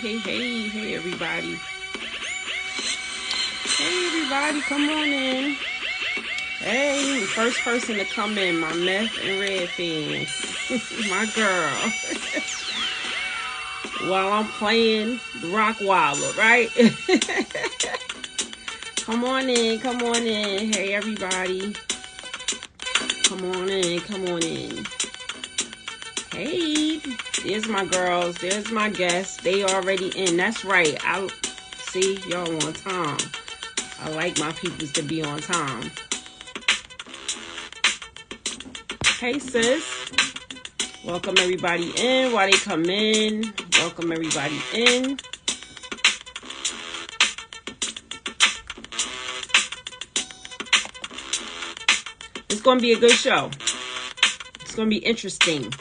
Hey, everybody. Hey, everybody, come on in. Hey, first person to come in, my meth and red fan. My girl. While I'm playing Rock Wilder, right? Come on in. Hey, everybody. Come on in. Hey, there's my girls. There's my guests. They already in. That's right. I see y'all on time. I like my peoples to be on time. Hey, sis. Welcome everybody in while they come in. Welcome everybody in. It's going to be a good show. It's going to be interesting.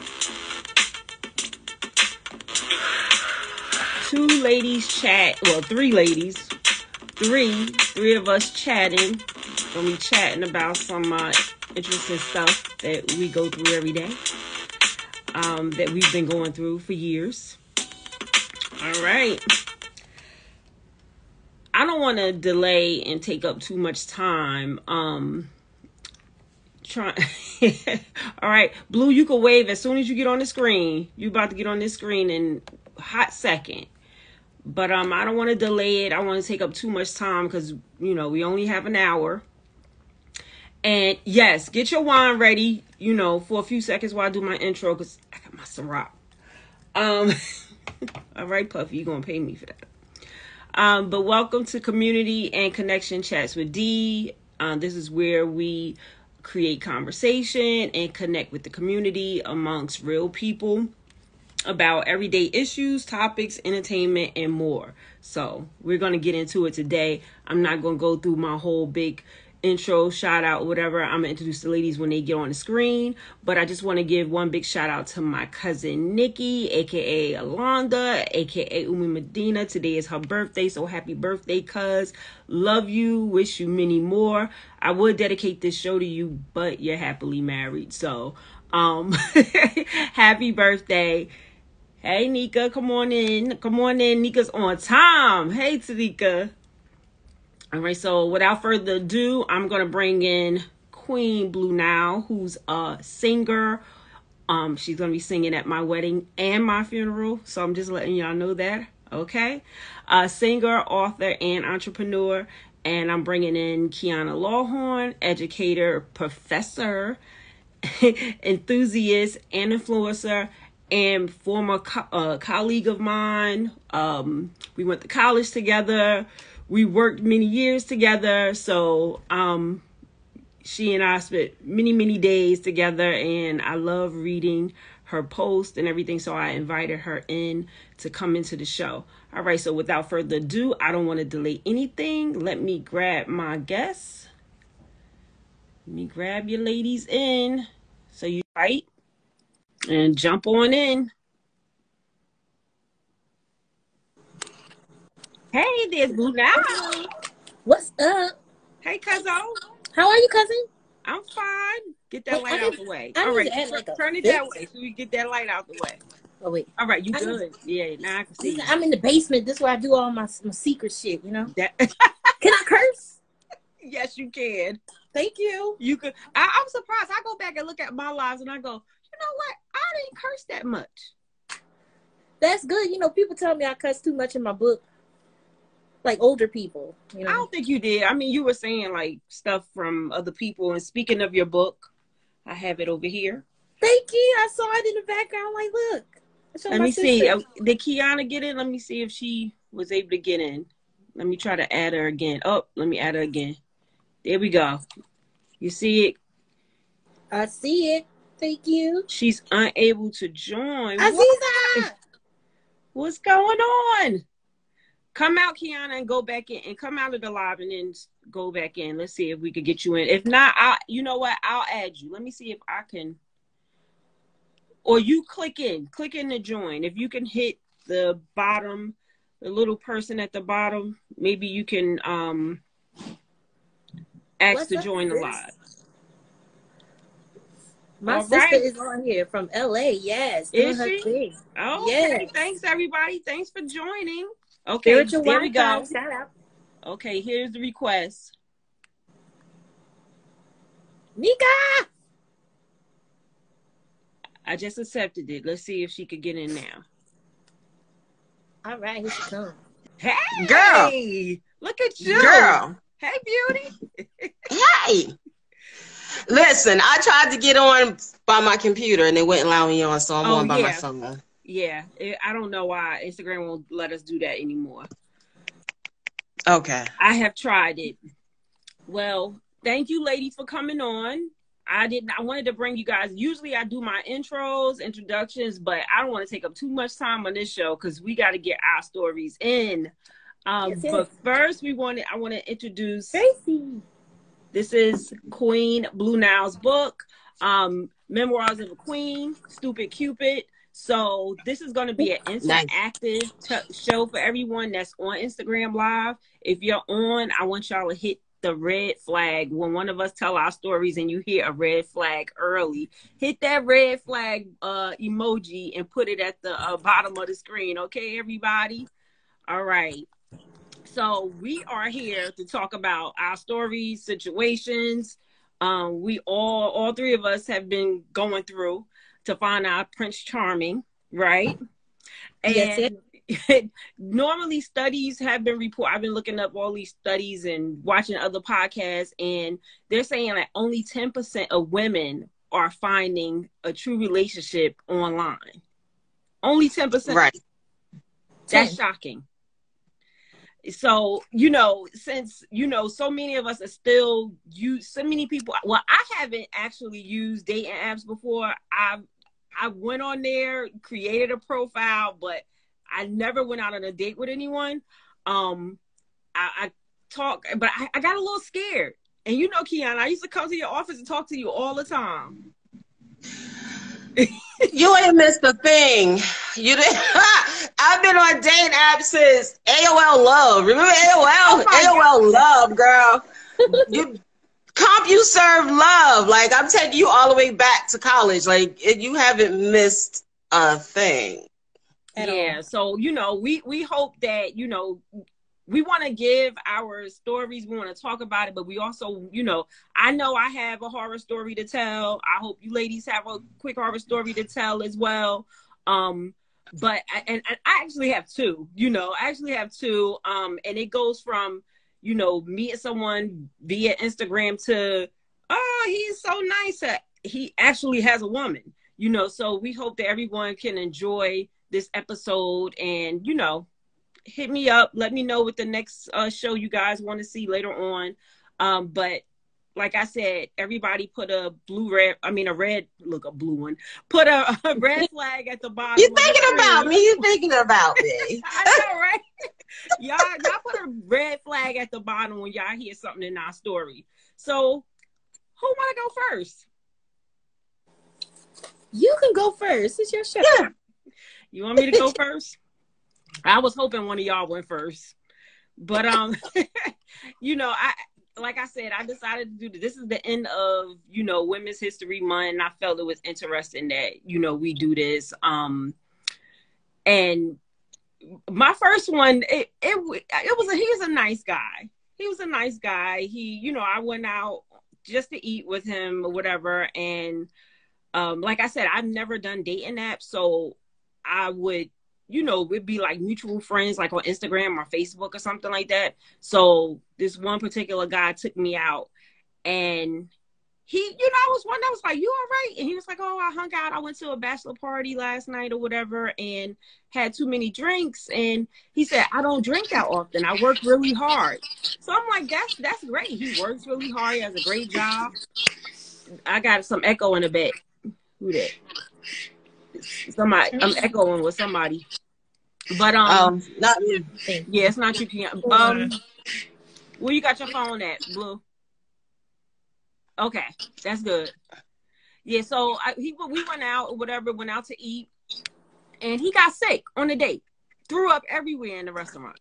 Two ladies chat. Well, three ladies. Three of us chatting. Gonna be chatting about some interesting stuff that we go through every day. That we've been going through for years. All right. I don't want to delay and take up too much time. All right, Blue, you can wave as soon as you get on the screen. You about to get on this screen in a hot second. But I don't want to delay it. I want to take up too much time because, you know, we only have an hour. And yes, get your wine ready, you know, for a few seconds while I do my intro because I got my Ciroc. All right, Puffy, you're going to pay me for that. But welcome to Community and Connection Chats with D. This is where we create conversation and connect with the community amongst real people about everyday issues, topics, entertainment, and more. So we're going to get into it today. I'm not going to go through my whole big intro, shout out, whatever. I'm going to introduce the ladies when they get on the screen. But I just want to give one big shout out to my cousin Nikki, aka Alonda, aka Umi Medina. Today is her birthday, so happy birthday, cuz. Love you, wish you many more. I would dedicate this show to you, but you're happily married. So happy birthday. Hey, Nika, come on in. Nika's on time. Hey, Tanika. All right, so without further ado, I'm going to bring in Queen Bleu now, who's a singer. She's going to be singing at my wedding and my funeral. So I'm just letting y'all know that, okay? Singer, author, and entrepreneur. And I'm bringing in Kiana Lawhorn, educator, professor, enthusiast, and influencer, and former colleague of mine. We went to college together. We worked many years together. So she and I spent many days together, and I love reading her posts and everything. So I invited her in to come into the show. All right. So without further ado, I don't want to delay anything. Let me grab my guests. Let me grab your ladies in. So you fight and jump on in. Hey, there's Bleu now. What's up? Hey, cousin. How are you, cousin? I'm fine. Get that light out the way. All right, turn it that way so we get that light out the way. Oh, wait. All right, you good. Yeah, now I can see you. I'm in the basement. This is where I do all my secret shit, you know? Can I curse? Yes, you can. Thank you. You could. I'm surprised. I go back and look at my lives and I go, you know what? I didn't curse that much. That's good. You know, people tell me I cuss too much in my book. Like older people, you know. I don't think you did. I mean, you were saying like stuff from other people. And speaking of your book, I have it over here. Thank you. I saw it in the background. Like, look. Let me see. Did Kiana get in? Let me see if she was able to get in. Let me try to add her again. Oh, let me add her again. There we go. You see it? I see it. Thank you. She's unable to join. Aziza! What's going on? Come out, Kiana, and go back in, and come out of the live and then go back in. Let's see if we could get you in. If not, you know what? I'll add you. Let me see if I can. Or you click in to join. If you can hit the bottom, the little person at the bottom, maybe you can ask to join the live. My All sister right. is on here from LA. Yes, doing Is her she? thing. Okay. Yes. Thanks, everybody. Thanks for joining. Okay, Spiritual there we Wi-Fi. go. Shout out. Okay, here's the request. Nika! I just accepted it. Let's see if she could get in now. All right, here she comes. Girl. Hey, look at you. Girl. Hey, beauty. Hey. Listen, I tried to get on by my computer and it wouldn't allow me on, so I'm on by my phone. Yeah. I don't know why Instagram won't let us do that anymore. Okay. I have tried it. Well, thank you, lady, for coming on. I wanted to bring you guys. Usually I do my introductions, but I don't want to take up too much time on this show because we got to get our stories in. Yes. But first I want to introduce Tracy. This is Queen Bleu Nile's book, Memoirs of a Queen, Stupid Cupid. So this is going to be an interactive show for everyone that's on Instagram Live. If you're on, I want y'all to hit the red flag when one of us tell our stories and you hear a red flag early. Hit that red flag emoji and put it at the bottom of the screen. Okay, everybody? All right. So we are here to talk about our stories, situations. We all three of us have been going through to find our Prince Charming, right? And normally studies have been reported. I've been looking up all these studies and watching other podcasts, and they're saying that only 10% of women are finding a true relationship online. Only 10%. Right. That's shocking. So, since, so many of us are still so many people. Well, I haven't actually used dating apps before. I went on there, created a profile, but I never went out on a date with anyone. I talk, but I got a little scared. And Kiana, I used to come to your office and talk to you all the time. You ain't missed a thing. You didn't. I've been on dating apps since AOL Love. Remember AOL? AOL Love, girl. CompuServe Love. Like, I'm taking you all the way back to college. Like, you haven't missed a thing. Yeah. So, we hope that, we want to give our stories. We want to talk about it, but we also, I know I have a horror story to tell. I hope you ladies have a quick horror story to tell as well. But I actually have two, and it goes from, meeting someone via Instagram to, oh, he's so nice. He actually has a woman, so we hope that everyone can enjoy this episode and, hit me up. Let me know what the next show you guys want to see later on. But like I said, everybody put a blue one. Put a red flag at the bottom. You thinking about me? You thinking about me? I know, right? y'all put a red flag at the bottom when y'all hear something in our story. So, who want to go first? You can go first. It's your show. Yeah. You want me to go first? I was hoping one of y'all went first, but like I said, I decided to do this. This is the end of Women's History Month, and I felt it was interesting that we do this. And my first one, he was a nice guy. He was a nice guy. He, I went out just to eat with him or whatever, and like I said, I've never done dating apps, so I would. We'd be like mutual friends, like on Instagram or Facebook or something like that. So this one particular guy took me out and he, I was one that was like, you all right? And he was like, oh, I hung out. I went to a bachelor party last night or whatever and had too many drinks. And he said, I don't drink that often. I work really hard. So I'm like, that's great. He works really hard. He has a great job. I got some echo in the back. Who that? Somebody, I'm echoing with somebody, but not you. Yeah, it's not you, Kiana. Where you got your phone at, Blue? Okay, that's good. Yeah, so we went out or whatever, went out to eat, and he got sick on the date, threw up everywhere in the restaurant.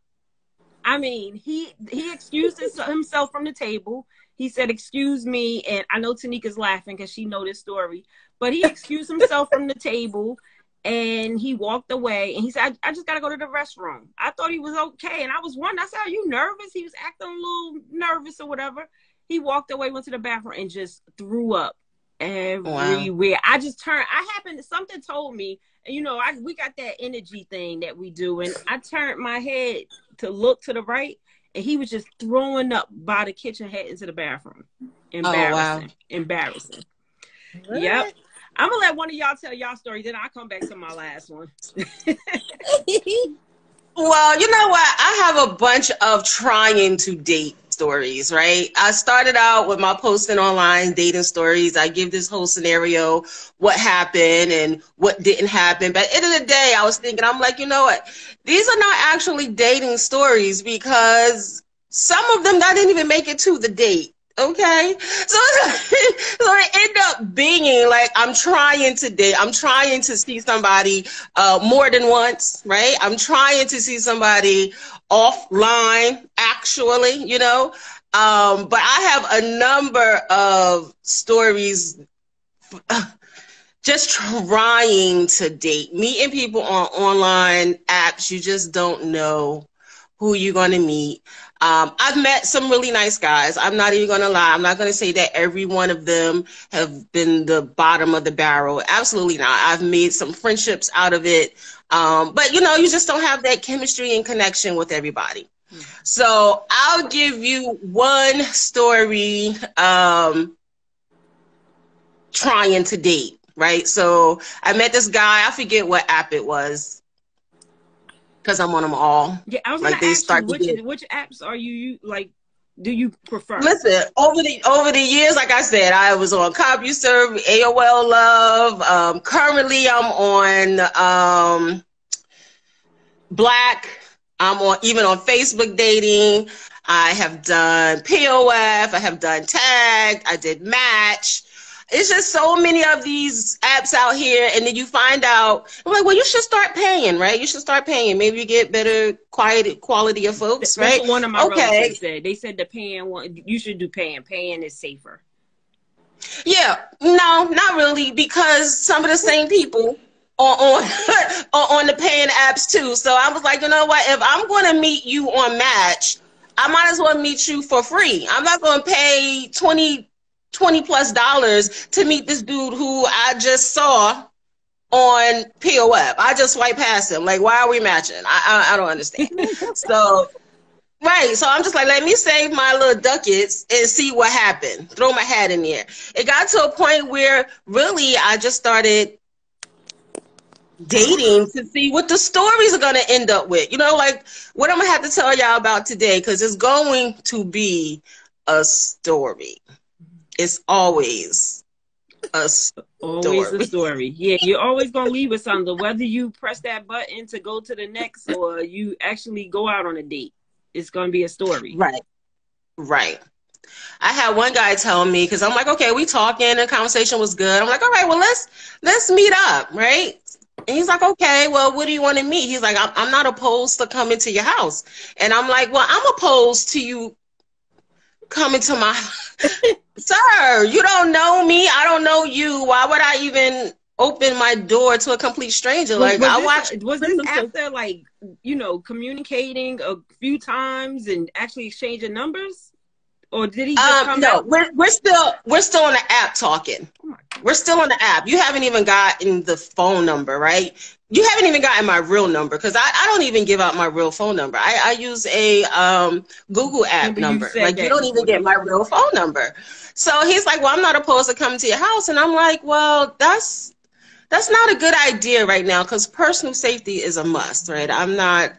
I mean, he excused himself from the table. He said, "Excuse me," and I know Tanika's laughing because she know this story. But he excused himself from the table and he walked away and he said, I just got to go to the restroom. I thought he was okay. And I was wondering, I said, are you nervous? He was acting a little nervous or whatever. He walked away, went to the bathroom and just threw up everywhere. Wow. I just turned, something told me, and you know, we got that energy thing that we do. And I turned my head to look to the right and he was just throwing up by the kitchen, head into the bathroom. Embarrassing. Oh, wow. Embarrassing. What? Yep. I'm gonna let one of y'all tell y'all story, then I'll come back to my last one. Well, you know what? I have a bunch of trying to date stories, right? I started out with my posting online dating stories. I give this whole scenario, what happened and what didn't happen. But at the end of the day, I was thinking, I'm like, you know what? These are not actually dating stories because some of them I didn't even make it to the date. Okay, so it ended up being like I'm trying to date. I'm trying to see somebody more than once, right? I'm trying to see somebody offline, actually, you know. But I have a number of stories just trying to date, meeting people on online apps. You just don't know who you're going to meet. I've met some really nice guys. I'm not even going to lie. I'm not going to say that every one of them have been the bottom of the barrel. Absolutely not. I've made some friendships out of it. But, you know, you just don't have that chemistry and connection with everybody. So I'll give you one story trying to date, right? So I met this guy. I forget what app it was. Because I'm on them all. Yeah, I was like gonna ask you, which apps are you like? Do you prefer? Listen, over the years, like I said, I was on CompuServe, AOL Love. Currently, I'm on Black. I'm even on Facebook dating. I have done POF. I have done Tag. I did Match. It's just so many of these apps out here, and then you find out, I'm like, well, you should start paying, right? You should start paying. Maybe you get better quality of folks, right? That's what one of my relatives said. They said the paying one, you should do paying. Paying is safer. Yeah, no, not really, because some of the same people on the paying apps too. So I was like, you know what? If I'm going to meet you on Match, I might as well meet you for free. I'm not going to pay $20+ to meet this dude who I just saw on POF. I just swiped past him. Like, why are we matching? I don't understand. So, right. So I'm just like, let me save my little ducats and see what happened. Throw my hat in there. It got to a point where really I just started dating to see what the stories are going to end up with. You know, like what I'm going to have to tell y'all about today, because it's going to be a story. It's always a story. Always a story. Yeah, you're always going to leave with something, whether you press that button to go to the next or you actually go out on a date. It's going to be a story. Right. Right. I had one guy tell me, because I'm like, okay, we talking, the conversation was good. I'm like, all right, well, let's meet up, right? And he's like, okay, well, what do you want to meet? He's like, I'm not opposed to coming to your house. And I'm like, well, I'm opposed to you coming to my sir, you don't know me, I don't know you. Why would I even open my door to a complete stranger? Like, was this after, like, you know, communicating a few times and actually exchanging numbers? Or did he just come no, out? we're still on the app talking. Oh, we're still on the app. You haven't even gotten the phone number, right? You haven't even gotten my real number, because I don't even give out my real phone number. I use a Google app number. Like, you don't even get my real phone number. So he's like, well, I'm not opposed to coming to your house. And I'm like, well, that's not a good idea right now, because personal safety is a must, right? I'm not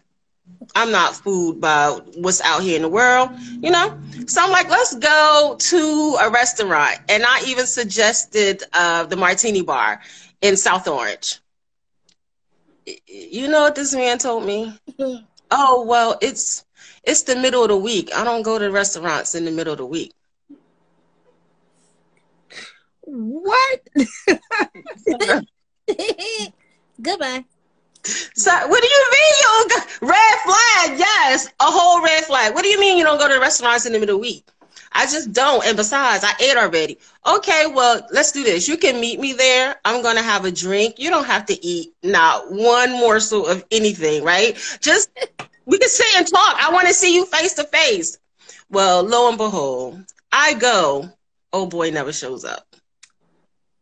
fooled by what's out here in the world, you know? So I'm like, let's go to a restaurant. And I even suggested the Martini Bar in South Orange. You know what this man told me? Oh, well, it's the middle of the week. I don't go to restaurants in the middle of the week. What? Goodbye. So what do you mean you don't go? Red flag? Yes, a whole red flag. What do you mean you don't go to restaurants in the middle of the week? I just don't. And besides, I ate already. Okay, well, let's do this. You can meet me there. I'm going to have a drink. You don't have to eat not one morsel of anything, right? Just, we can sit and talk. I want to see you face to face. Well, lo and behold, I go. Oh boy, never shows up.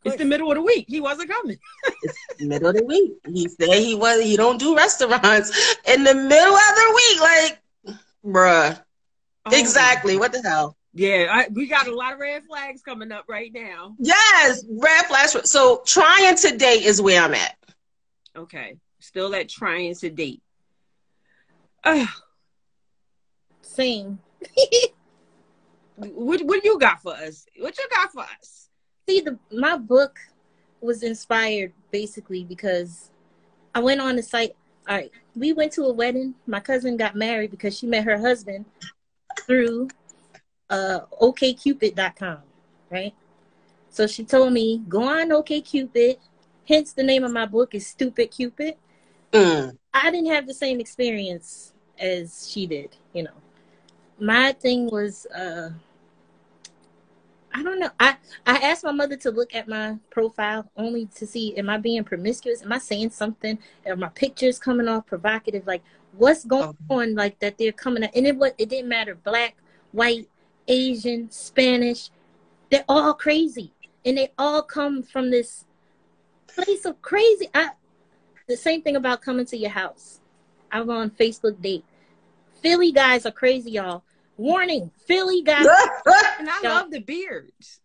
It's the middle of the week. He wasn't coming. It's the middle of the week. He said he don't do restaurants in the middle of the week. Like, bruh. Oh, exactly. What the hell? Yeah, we got a lot of red flags coming up right now. Yes, red flags. So trying to date is where I'm at. Okay. Still at trying to date. Same. What you got for us? What you got for us? See, my book was inspired basically because I went on the site. All right, we went to a wedding. My cousin got married because she met her husband through okcupid.com, right? So she told me, go on OkCupid. Hence the name of my book is Stupid Cupid. I didn't have the same experience as she did, you know. My thing was I don't know. I asked my mother to look at my profile only to see, am I being promiscuous? Am I saying something? Are my pictures coming off provocative? Like, what's going on? Like, that they're coming at, and it didn't matter. Black, white, Asian, Spanish. They're all crazy. And they all come from this place of crazy. The same thing about coming to your house. I was on Facebook date. Philly guys are crazy, y'all. Warning, Philly guys. And I love the beards.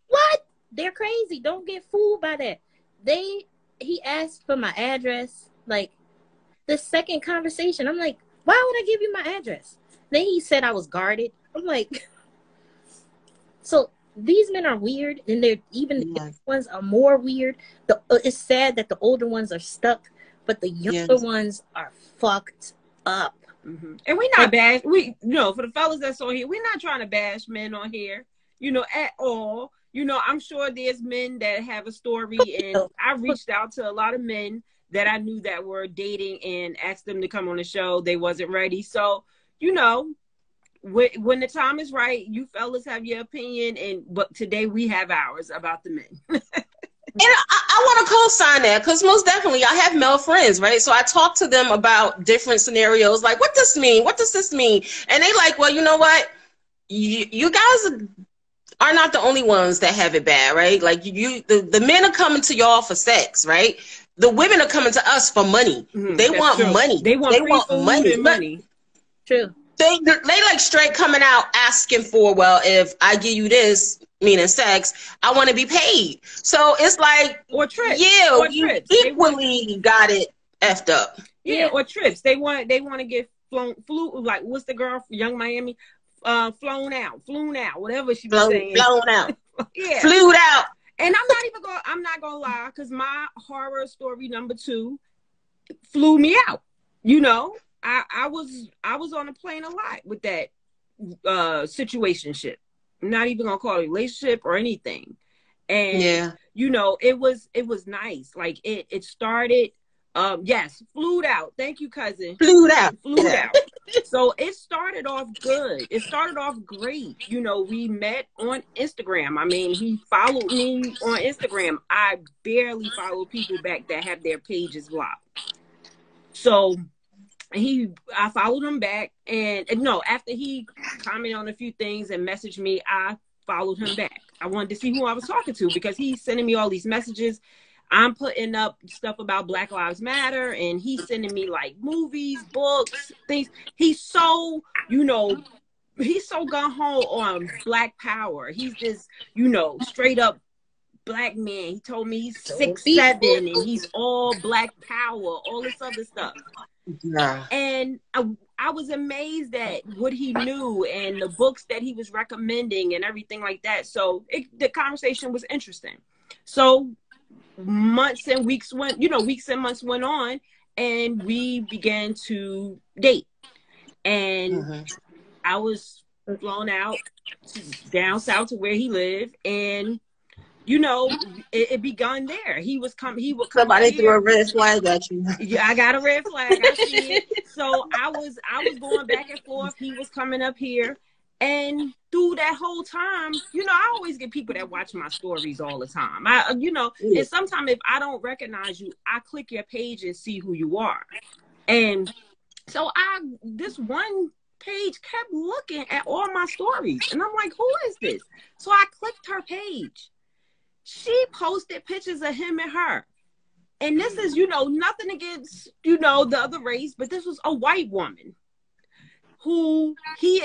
What? They're crazy. Don't get fooled by that. He asked for my address. Like, the second conversation, I'm like, why would I give you my address? Then he said I was guarded. I'm like, so these men are weird, and they're even the young ones are more weird. It's sad that the older ones are stuck, but the younger ones are fucked up. Mm-hmm. And we're not bash. For the fellas that's on here, we're not trying to bash men on here, at all. I'm sure there's men that have a story, and I reached out to a lot of men that I knew that were dating and asked them to come on the show. They wasn't ready. So, when the time is right, you fellas have your opinion, but today we have ours about the men. And I want to co-sign that, because most definitely I have male friends, right? So I talk to them about different scenarios, like, what does this mean? What does this mean? And they like, well, you know what? You guys are not the only ones that have it bad, right? Like, the men are coming to y'all for sex, right? The women are coming to us for money. They want money. They want money. True. They like straight coming out asking for, well, if I give you this, meaning sex, I want to be paid. So it's like, or trips. Yeah, or you trips. Equally got it effed up. Yeah, or trips. They want to get flew, like, what's the girl from Young Miami? Flown out, whatever she was saying. Flown out. Yeah. Flew out. And I'm not gonna lie, because my horror story number 2 flew me out. I was on a plane a lot with that situationship. I'm not even gonna call it a relationship or anything. And it was nice. Like it started flew out. Thank you, cousin. Flew out. So it started off good. It started off great. We met on Instagram. I mean, he followed me on Instagram. I barely follow people back that have their pages blocked. So I followed him back, and no, after he commented on a few things and messaged me, I followed him back. I wanted to see who I was talking to, because he's sending me all these messages. I'm putting up stuff about Black Lives Matter, and he's sending me like movies, books, things. He's so, he's so gung-ho on Black power. He's this, straight up Black man. He told me he's 6'7", and he's all Black power, all this other stuff. Yeah. And I was amazed at what he knew and the books that he was recommending and everything like that. So the conversation was interesting. So months and months went on, and we began to date. And I was flown out down south to where he lived, and it begun there. He would come. Somebody threw a red flag at you. Yeah, I got a red flag. I see it. So I was going back and forth. He was coming up here, and through that whole time, you know, I always get people that watch my stories all the time. And sometimes if I don't recognize you, I click your page and see who you are. And so this one page kept looking at all my stories, and I'm like, who is this? So I clicked her page. She posted pictures of him and her. And this is, you know, nothing against, you know, the other race, but this was a white woman who he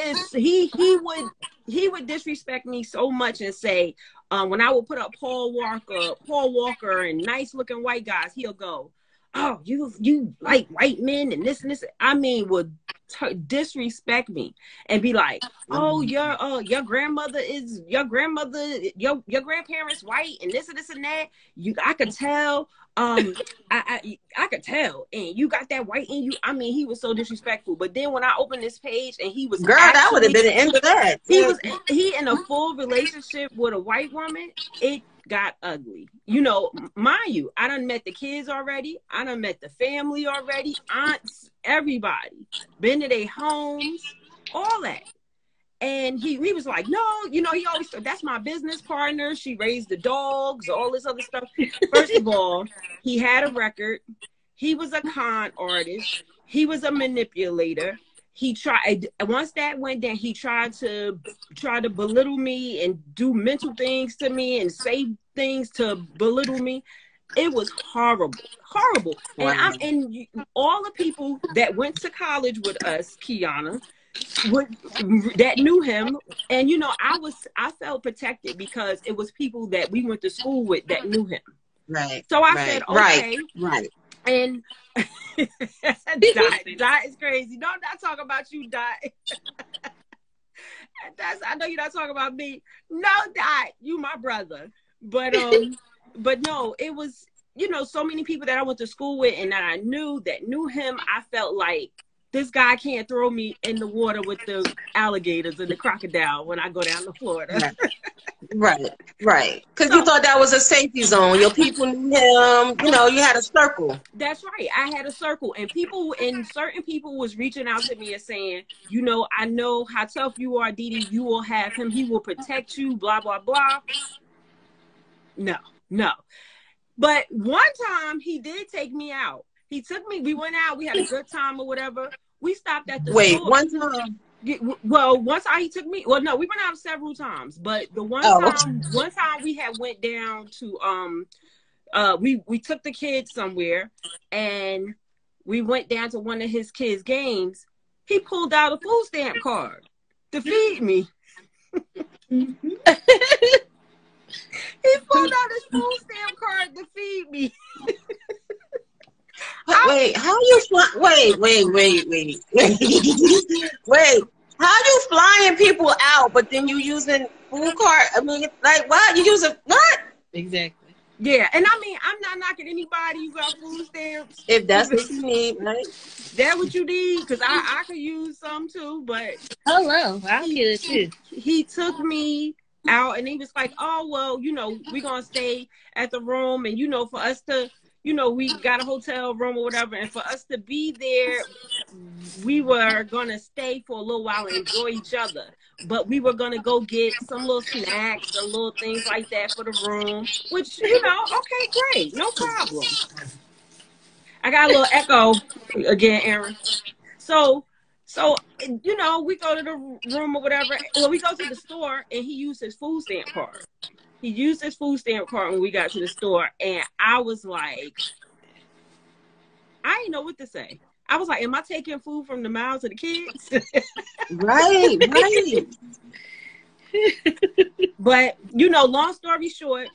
would disrespect me so much and say, when I would put up Paul Walker and nice looking white guys, he'll go, oh, you like white men and this and this. I mean, would disrespect me and be like, oh, your grandparents white and this and that. I could tell. I could tell, and you got that white in you. I mean, he was so disrespectful. But then when I opened this page and he was that would have been the end of that. He in a full relationship with a white woman. It got ugly. You know, mind you, I done met the kids already. I done met the family already, aunts, everybody. Been to their homes, all that. And he was like, no, you know, he always said, that's my business partner. She raised the dogs, all this other stuff. First of all, he had a record. He was a con artist. He was a manipulator. He tried, once that went down, he tried to belittle me and do mental things to me and say things to belittle me. It was horrible. Wow. And all the people that went to college with us, Kiana, that knew him, and you know, I felt protected because it was people that we went to school with that knew him. Right. So I said, okay. Right. And Dot is crazy. No, I'm not talking about you, Dot. I know you're not talking about me. No, Dot, you my brother. But no, it was, you know, so many people that I went to school with and that I knew that knew him. I felt like this guy can't throw me in the water with the alligators and the crocodile when I go down to Florida. Right. Because you thought that was a safety zone. Your people knew him. You know, you had a circle. That's right. I had a circle. And certain people was reaching out to me and saying, you know, I know how tough you are, Didi. You will have him. He will protect you, blah, blah, blah. No. But one time he did take me out. He took me, we went out, we had a good time or whatever. We stopped at the store. One time? Well, one time he took me, well, no, we went out several times. But the one time we had went down to, we took the kids somewhere and we went down to one of his kids' games. He pulled out a food stamp card to feed me. He pulled out his food stamp card to feed me. Wait, how you fly? Wait. Wait, how you flying people out, but then you using food card? I mean, like, what? You using what? Exactly. Yeah, and I mean, I'm not knocking anybody who got food stamps. If that's what you need, right? That what you need? Because I could use some too, but... Hello, I could too. He took me out and he was like, oh, well, you know, we're going to stay at the room and, you know, for us to... You know, we got a hotel room or whatever, and for us to be there, we were going to stay for a little while and enjoy each other. But we were going to go get some little snacks and little things like that for the room, which, you know, okay, great, no problem. I got a little echo again, Aaron. So, you know, we go to the room or whatever. Well, we go to the store, and he used his food stamp card. He used his food stamp card when we got to the store, and I was like, I didn't know what to say. I was like, am I taking food from the mouths of the kids? Right. But, you know, long story short,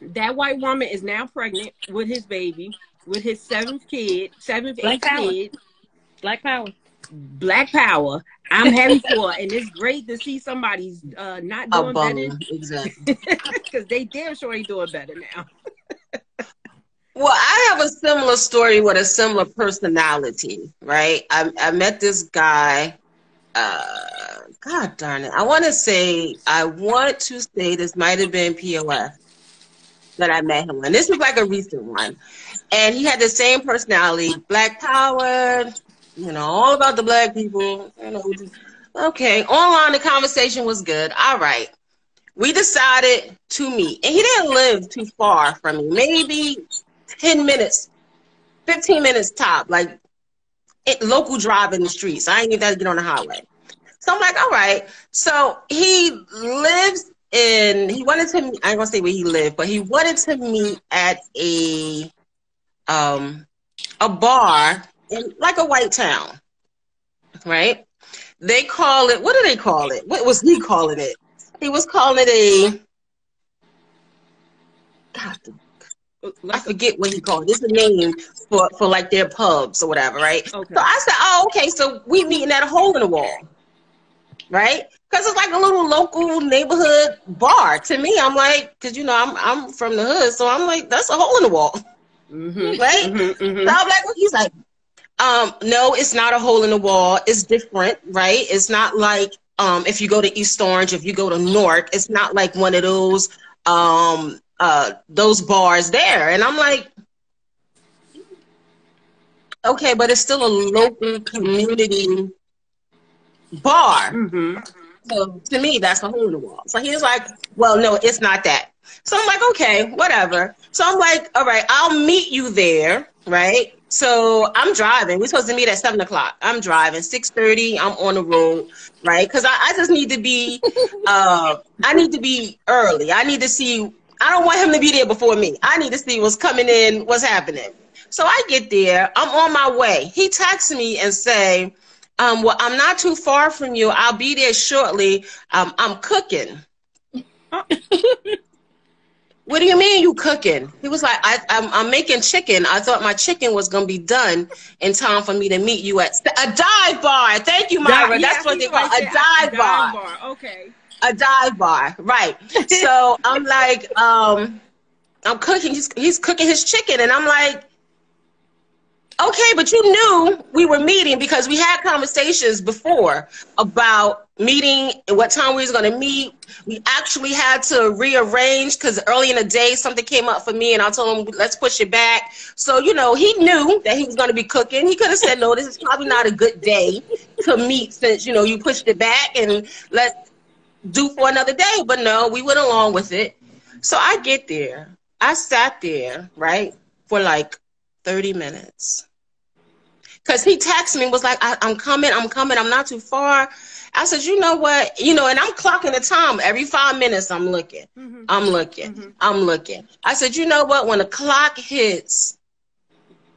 that white woman is now pregnant with his baby, with his seventh, eighth kid. Black power. I'm happy for it, and it's great to see somebody's not doing better. Exactly. Because they damn sure ain't doing better now. Well, I have a similar story with a similar personality, right? I met this guy. God darn it! I want to say this might have been POF that I met him on. This was like a recent one, and he had the same personality, Black power. You know, all about the black people, you know, Okay, online the conversation was good. All right. We decided to meet. And he didn't live too far from me. Maybe 10 minutes, 15 minutes top. Like local drive in the streets. I ain't even got to get on the highway. So I'm like, all right. So he lives he wanted to, I ain't gonna say where he lived, but he wanted to meet at a bar in like a white town, right? They call it, what do they call it? What was he calling it? He was calling it God, I forget what he called it. It's a name for like their pubs or whatever, right? Okay. So I said, oh, okay, so we meeting at a hole in the wall, right? Because it's like a little local neighborhood bar. To me, I'm like, because, you know, I'm from the hood, so I'm like, that's a hole in the wall, right? So I'm like, well, he's like, no, it's not a hole in the wall. It's different, right? It's not like if you go to East Orange, if you go to Newark, it's not like one of those bars there. And I'm like, okay, but it's still a local community bar. So to me, that's a hole in the wall. So he was like, well, no, it's not that. So I'm like, okay, whatever. So I'm like, all right, I'll meet you there, right? So I'm driving. We're supposed to meet at 7 o'clock. I'm driving. 6:30, I'm on the road, right? Because I just need to be, I need to be early. I need to see, I don't want him to be there before me. I need to see what's coming in, what's happening. So I get there. I'm on my way. He texts me and say, well, I'm not too far from you. I'll be there shortly. I'm cooking. What do you mean you cooking? He was like, I'm making chicken. I thought my chicken was going to be done in time for me to meet you at a dive bar. Thank you, Myra. That's what they call a dive bar. Okay. A dive bar, right. So I'm like, I'm cooking. He's cooking his chicken. And I'm like, okay, but you knew we were meeting because we had conversations before about meeting and what time we was going to meet. We actually had to rearrange because early in the day something came up for me and I told him, let's push it back. So, you know, he knew that he was going to be cooking. He could have said, no, this is probably not a good day to meet since, you know, you pushed it back and let's do for another day. But no, we went along with it. So I get there. I sat there, right, for like 30 minutes. Because he texted me and was like, I'm coming, I'm not too far. I said, you know what? You know, and I'm clocking the time. Every 5 minutes, I'm looking. I'm looking. I said, you know what? When the clock hits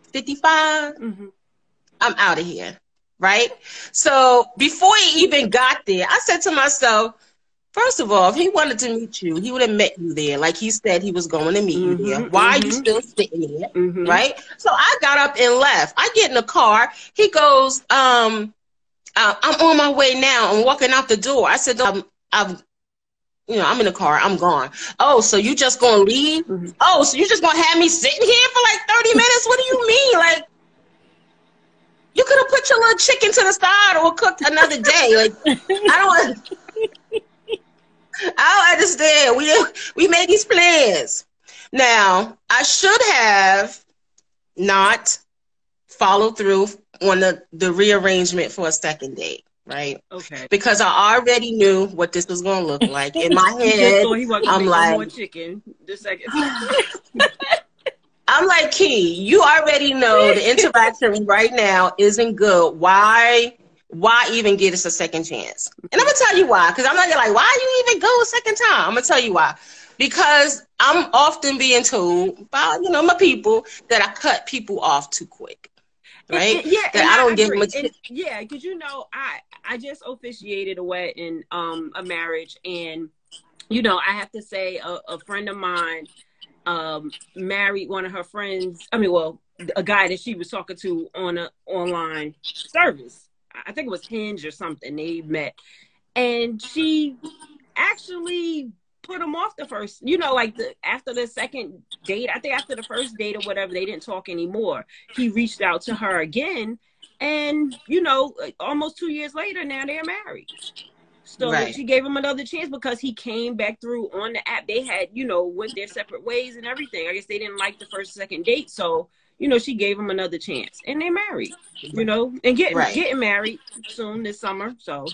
55, I'm out of here, right? So before he even got there, I said to myself, first of all, if he wanted to meet you, he would have met you there. Like he said he was going to meet you there. Why are you still sitting here? Right? So I got up and left. I get in the car. He goes, I'm on my way now. I'm walking out the door. I said, I'm in the car. I'm gone. Oh, so you just going to leave? Oh, so you just going to have me sitting here for like 30 minutes? What do you mean? Like, you could have put your little chicken to the side or cooked another day. Like, I don't understand. We made these plans. Now, I should have not followed through on the rearrangement for a second date, right? Okay. Because I already knew what this was going to look like. In my head, I'm like, more chicken the second. I'm like, Key, you already know the interaction right now isn't good. Why even get us a second chance? And I'm going to tell you why. Because I'm not like, why you even go a second time? I'm going to tell you why. Because I'm often being told by, my people that I cut people off too quick. Right? That I don't give much. Yeah, because, I just officiated a wedding, a marriage. And, I have to say a friend of mine married one of her friends. A guy that she was talking to on an online service. I think it was Hinge or something. They met, and she actually put him off the first. After the second date, I think after the first date or whatever, they didn't talk anymore. He reached out to her again, and almost 2 years later, now they're married. So she gave him another chance because he came back through on the app. They had went their separate ways and everything. I guess they didn't like the second date, so. She gave him another chance, and they're married, and getting married soon this summer. So,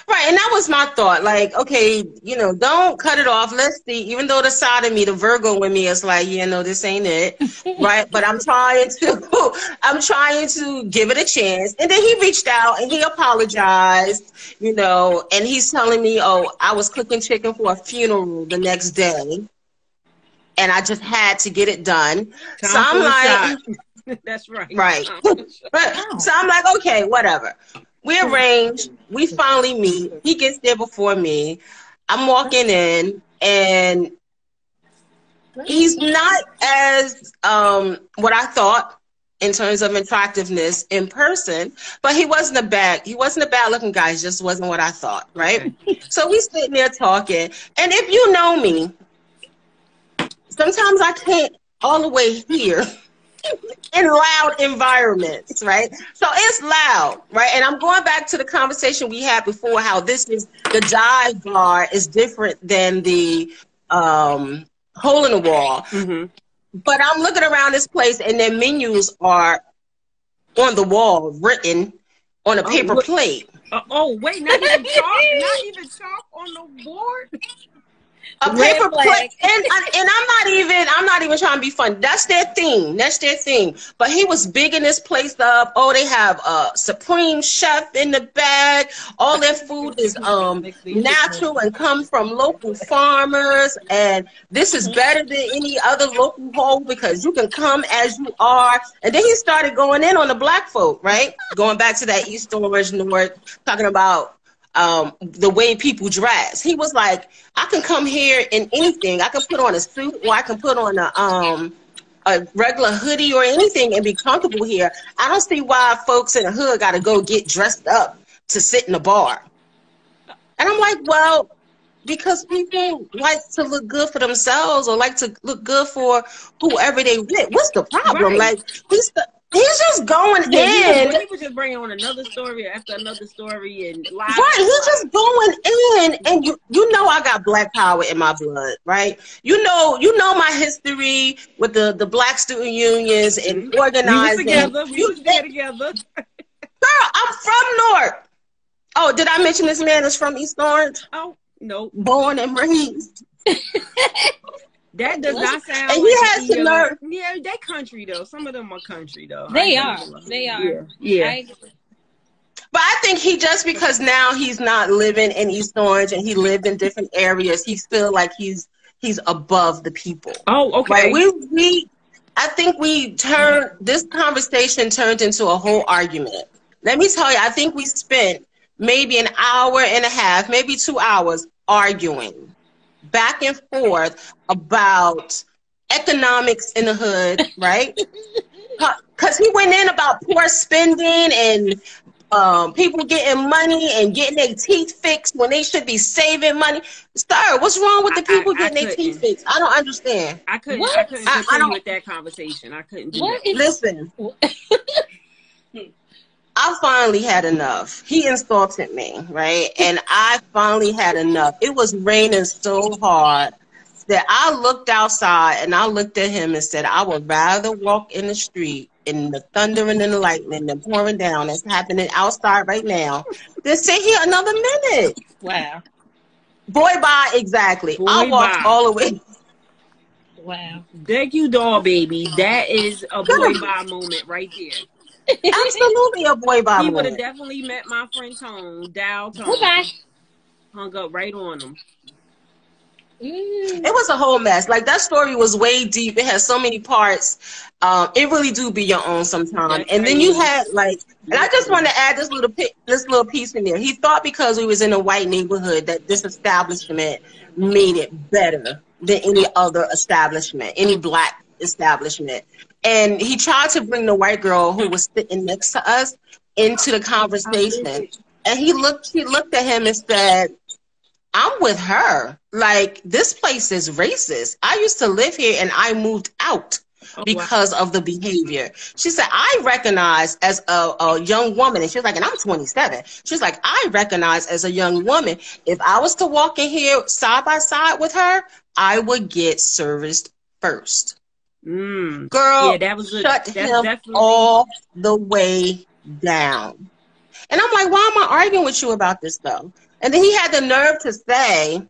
Right, and that was my thought. Like, okay, you know, don't cut it off. Let's see. Even though the side of me, the Virgo in me, is like, yeah, no, this ain't it, right? But I'm trying to give it a chance. And then he reached out and he apologized, you know, and he's telling me, oh, I was cooking chicken for a funeral the next day, and I just had to get it done. So I'm like, that's right, right. So I'm like, okay, whatever. We arrange. We finally meet. He gets there before me. I'm walking in, and he's not as what I thought in terms of attractiveness in person, but he wasn't a bad looking guy. He just wasn't what I thought, right? Okay. So we sitting there talking, and if you know me, sometimes I can't all the way hear in loud environments, right? So it's loud, right? And I'm going back to the conversation we had before, how this is, the dive bar is different than the hole in the wall. Mm-hmm. But I'm looking around this place, and their menus are on the wall, written on a paper plate. Wait, not even chalk on the board? A paper plate, and I'm not even trying to be funny. That's their thing. But he was bigging this place up. Oh, they have a Supreme Chef in the bag. All their food is natural and comes from local farmers. And this is better than any other local hole because you can come as you are. And then he started going in on the black folk, right? Going back to that East Orange North, talking about the way people dress. He was like, I can come here in anything. I can put on a suit, or I can put on a regular hoodie or anything and be comfortable here. I don't see why folks in the hood got to go get dressed up to sit in a bar. And I'm like, well, because people like to look good for themselves or like to look good for whoever they with. What's the problem? Right. Like, he's just going in. He was just bringing on another story after another story and live. Right, he's just going in, and you know I got black power in my blood, right? You know my history with the black student unions and organizing. We was together. Girl, I'm from North. Oh, did I mention this man is from East Orange? Oh, no. Born and raised. That does not sound and like he has to learn. Yeah, they country though. Some of them are country though. They are. Yeah. But I think he, just because now he's not living in East Orange and he lived in different areas, he feel like he's above the people. Oh, okay. Right? I think this conversation turned into a whole argument. Let me tell you, I think we spent maybe an hour and a half, maybe 2 hours arguing back and forth about economics in the hood, right? Because he went in about poor spending and people getting money and getting their teeth fixed when they should be saving money. Sir, what's wrong with the people getting their teeth fixed? I don't understand. I couldn't continue with that conversation. I couldn't do that. Listen. I finally had enough. He insulted me, right? And I finally had enough. It was raining so hard that I looked outside and I looked at him and said, I would rather walk in the street in the thunder and the lightning and pouring down that's happening outside right now than sit here another minute. Wow. Boy, bye, exactly. I walked all the way. Wow. Thank you, doll baby. That is a boy bye moment right there. Absolutely a boy bye moment. He would have definitely met my friend Tone, Tone. Goodbye. Hung up right on him. It was a whole mess. Like, that story was way deep. It has so many parts. It really do be your own sometimes. And then you had like, and I just want to add this little piece in there. He thought because we was in a white neighborhood that this establishment made it better than any other establishment, any black establishment. And he tried to bring the white girl who was sitting next to us into the conversation. And she looked at him and said, I'm with her. Like, this place is racist. I used to live here and I moved out because of the behavior. She said, I recognize as a young woman, and she was like, and I'm 27. She's like, I recognize as a young woman, if I was to walk in here side by side with her, I would get serviced first. Girl, yeah, that was shut him all the way down. And I'm like, why am I arguing with you about this though? And then he had the nerve to say,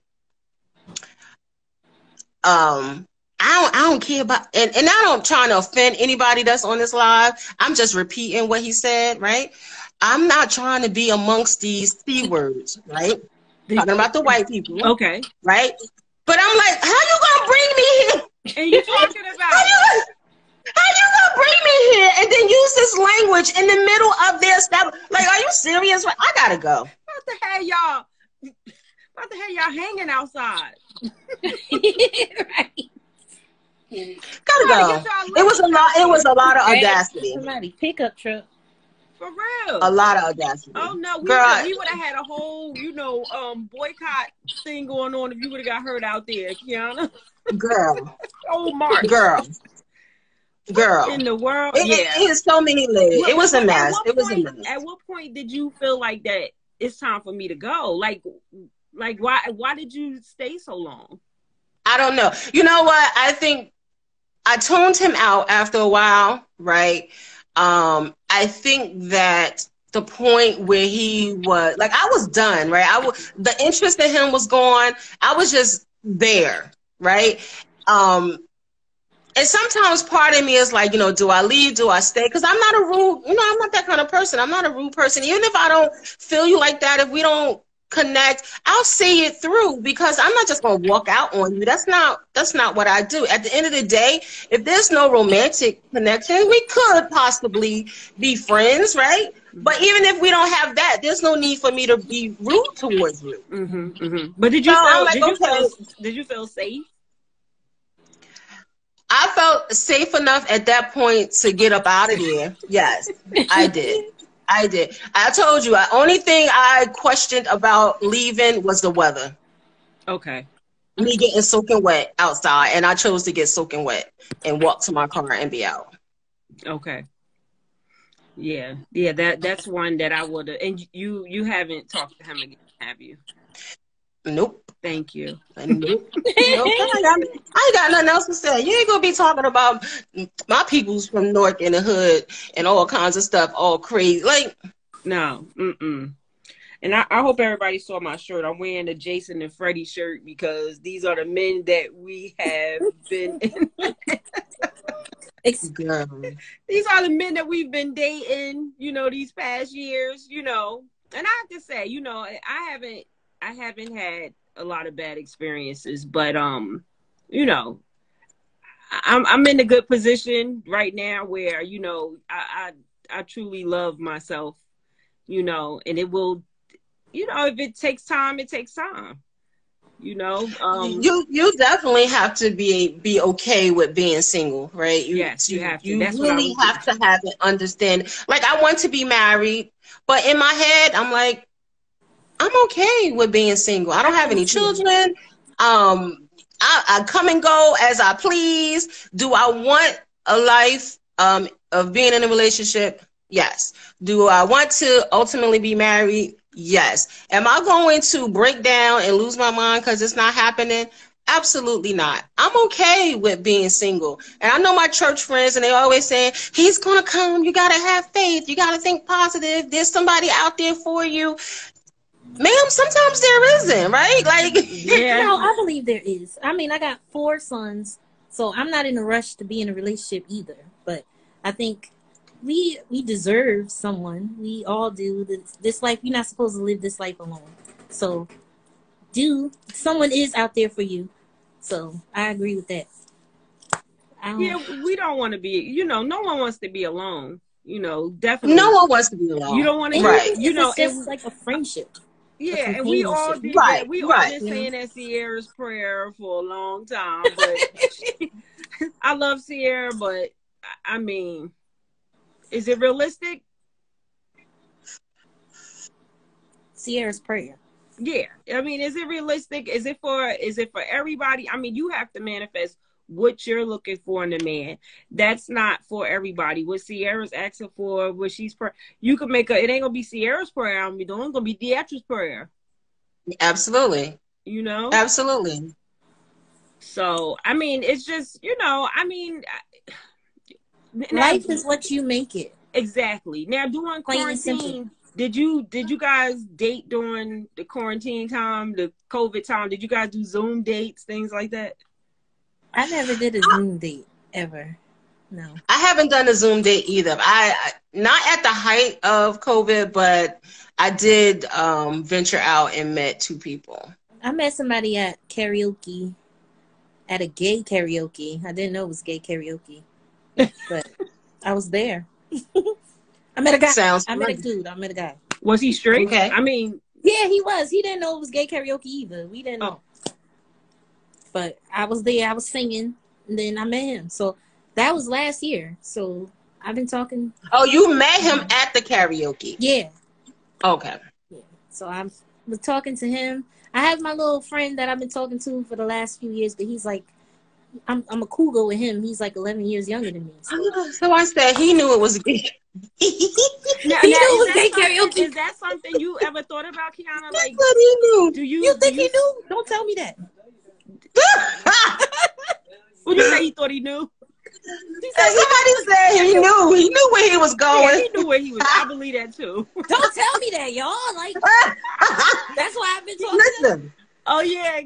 I don't care about, and I don't trying to offend anybody that's on this live. I'm just repeating what he said, right? I'm not trying to be amongst these C words, right? Talking about the white people. Okay. Right? But I'm like, how you gonna bring me here? And you talking about how you gonna bring me here and then use this language in the middle of their stuff? Like, are you serious? I gotta go. About to have y'all hanging outside. Right. Gotta go. It was a lot of audacity. Somebody pickup truck. For real. A lot of audacity. Oh no, we would have had a whole, boycott thing going on if you would have got hurt out there, Kiana. Girl. Oh, Mark. Girl. In the world, it is so many layers. It was a mess. At what point did you feel like that it's time for me to go? Like why did you stay so long? I don't know. You know what? I think I tuned him out after a while, right? I think that the point where he was like, I was done, right? The interest in him was gone. I was just there, right? And sometimes part of me is like, do I leave? Do I stay? Because I'm not a rude, I'm not that kind of person. I'm not a rude person. Even if I don't feel you like that, if we don't connect, I'll see it through, because I'm not just going to walk out on you. That's not what I do. At the end of the day, if there's no romantic connection, we could possibly be friends, right? But even if we don't have that, there's no need for me to be rude towards you. Mm-hmm, mm-hmm. But did you feel safe? I felt safe enough at that point to get up out of there. Yes, I did. I told you, the only thing I questioned about leaving was the weather. Okay. Me getting soaking wet outside, and I chose to get soaking wet and walk to my car and be out. Okay. Yeah, that's one that I would have. And you haven't talked to him again, have you? Nope. Thank you. Nope. I ain't got nothing else to say. You ain't gonna be talking about my peoples from North in the hood and all kinds of stuff, all crazy. Like, no. And I hope everybody saw my shirt. I'm wearing the Jason and Freddie shirt because these are the men that we have been in. These are the men that we've been dating, these past years, And I have to say, I haven't had a lot of bad experiences, but I'm in a good position right now where I truly love myself, and it will, if it takes time, it takes time. You definitely have to be okay with being single, right? Yes, you have to. You really have to have an understanding. Like, I want to be married, but in my head, I'm like, I'm okay with being single. I don't have any children. I come and go as I please. Do I want a life of being in a relationship? Yes. Do I want to ultimately be married? Yes. Am I going to break down and lose my mind because it's not happening? Absolutely not. I'm okay with being single. And I know my church friends, and they always say, he's going to come. You got to have faith. You got to think positive. There's somebody out there for you. Ma'am, sometimes there isn't, right? Like, yeah. No, I believe there is. I mean, I got 4 sons, so I'm not in a rush to be in a relationship either. But I think we deserve someone. We all do. This life, you're not supposed to live this life alone. So, someone is out there for you. So, I agree with that. We don't want to be, no one wants to be alone. Definitely. No one wants to be alone. You don't want to, right? It's just like a friendship. Yeah, and we all did that. We all been saying that Sierra's prayer for a long time. But I love Sierra, but I mean, is it realistic? Sierra's prayer. Yeah, I mean, is it realistic? Is it for everybody? I mean, you have to manifest what you're looking for in a man. That's not for everybody. What Sierra's asking for, what she's you can make it ain't gonna be Sierra's prayer. I'm doing. It's gonna be Deatra's prayer. Absolutely. Absolutely. So I mean, it's just life is what you make it. Exactly. Now during quarantine, Did you guys date during the quarantine time, the COVID time? Did you guys do Zoom dates, things like that? I never did a Zoom date ever. No. I haven't done a Zoom date either. I not at the height of COVID, but I did venture out and met 2 people. I met somebody at karaoke, at a gay karaoke. I didn't know it was gay karaoke, but I was there. I met a guy. I met a dude. I met a guy. Was he straight? Okay. I mean, yeah, he was. He didn't know it was gay karaoke either. We didn't know. But I was there. I was singing, and then I met him. So that was last year. So I've been talking. Oh, you met him at the karaoke? Yeah. Okay. Yeah. So I was talking to him. I have my little friend that I've been talking to for the last few years, but he's like, I'm a cougar with him. He's like 11 years younger than me. So I said he knew it was gay. He knew it was gay karaoke. Is that something you ever thought about, Kiana? Like, what he knew. Do you think he knew? Don't tell me that. Would you say he thought he knew? Somebody said he knew. He knew where he was going. Yeah, he knew where he was. I believe that too. Don't tell me that, y'all. Like, that's why I've been talking. Listen. Oh yeah,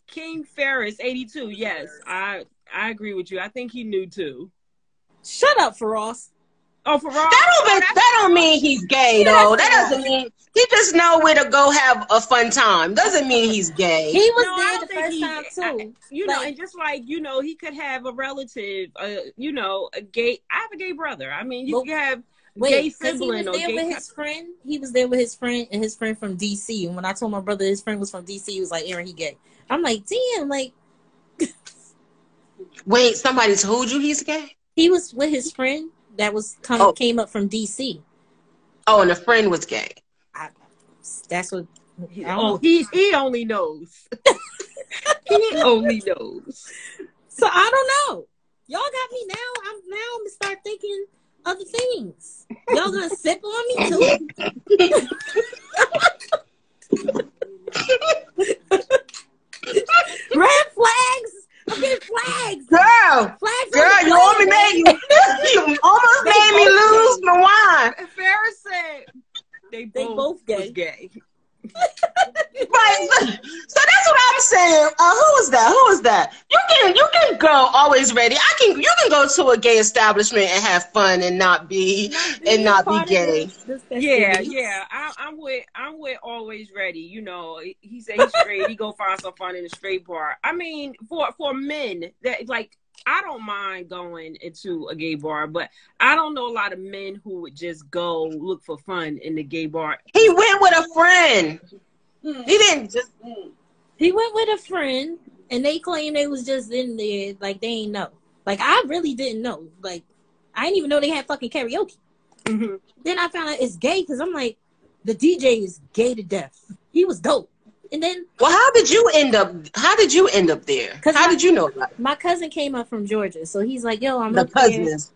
King Ferris 82. Yes, I agree with you. I think he knew too. Shut up, Faraz. Oh, Faraz. That don't mean he's gay though. That doesn't mean he just know where to go have a fun time. Doesn't mean he's gay. He was there the first time too. And just like he could have a relative. A gay. I have a gay brother. I mean, you can have gay sibling or gay. With his friend. He was there with his friend and his friend from DC. And when I told my brother his friend was from DC, he was like, "Aaron, he gay." I'm like, "Damn!" Like, wait, somebody told you he's gay? He was with his friend that was came up from DC. Oh, and the friend was gay. That's what. He only knows. He only knows. So I don't know. Y'all got me now. I'm gonna start thinking other things. Y'all gonna sip on me too? Red flags. Okay, flags. Girl, you almost made me lose my wine. Ferris said they both gay. Right. So that's what I'm saying. Who is that? You can go always ready. You can go to a gay establishment and have fun and not be gay. Yeah. I'm with always ready. He said he's straight. He go find some fun in a straight bar. I mean, for men that like. I don't mind going into a gay bar, but I don't know a lot of men who would just go look for fun in the gay bar. He went with a friend. He didn't just. He went with a friend, and they claim they was just in there like they ain't know. Like I really didn't know. Like I didn't even know they had fucking karaoke. Mm-hmm. Then I found out it's gay because I'm like, the DJ is gay to death. He was dope. And then, well, how did you end up there? How did you know about it? My cousin came up from Georgia, so he's like, "Yo, I'm the up cousins."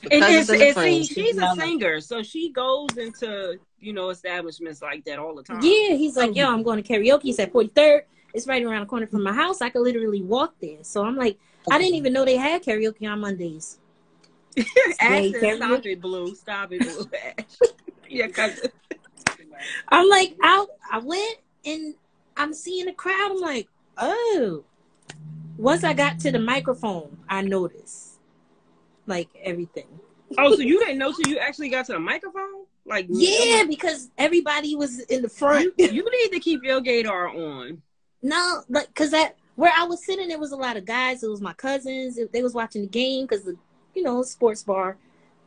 She's a singer, so she goes into establishments like that all the time. Yeah, he's like, "Yo, I'm going to karaoke." It's at 43rd. It's right around the corner from my house. I could literally walk there. So I'm like, I didn't even know they had karaoke on Mondays. Ash said, "Stop it, Blue. Stop it, Blue." Yeah, cousin. I'm like, I went and I'm seeing the crowd. I'm like, oh. Once I got to the microphone, I noticed, like, everything. Oh, so you didn't know till you actually got to the microphone? Like, yeah, because everybody was in the front. You need to keep your gaydar on. No, like, because where I was sitting, there was a lot of guys. It was my cousins. They was watching the game because, sports bar.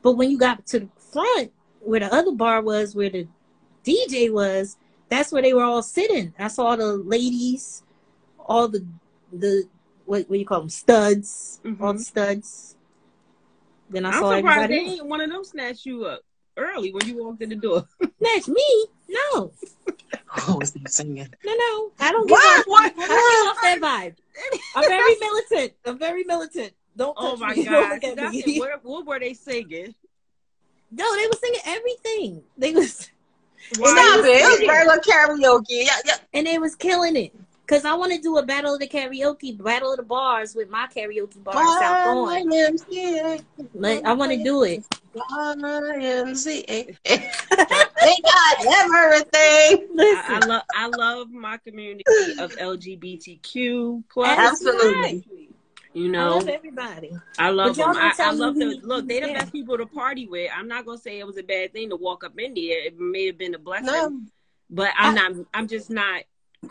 But when you got to the front, where the other bar was, where the DJ was, that's where they were all sitting. I saw the ladies, all the what do you call them, studs, all the studs. Then I'm surprised they ain't one of them snatch you up early when you walked in the door. Snatch me? No. Oh, is he singing? No. I don't get I don't get off that vibe. I'm very militant. Don't touch oh my me. God. What were they singing? No, they were singing everything. They was. Stop it. It was regular karaoke. Yeah. And they was killing it. Because I want to do a battle of the karaoke, battle of the bars with my karaoke bar in South Point. Like, I want to do it. YMCA. They got everything. I love my community of LGBTQ plus. Absolutely. You know, I love everybody. I love them. I love them. them. Look, they're the best people to party with. I'm not gonna say it was a bad thing to walk up in there. It may have been a blessing, No. but I'm just not.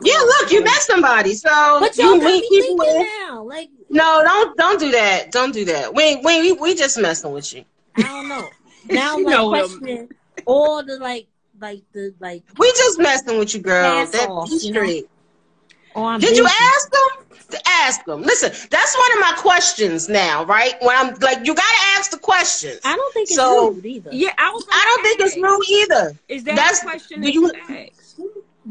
Yeah, look, you met somebody, so But you y'all got meet me people. thinking now. Like, No, don't do that. Don't do that. We just messing with you. I don't know. Now I'm You know like questioning all the like. We just messing with you, girl. Pass That off, be you know? straight. Oh, Did you ask them? Ask them. Listen, that's one of my questions now, right? When I'm like, you gotta ask the questions. I don't think it's rude either. Yeah, I don't think it's rude either. Is that a question that you ask?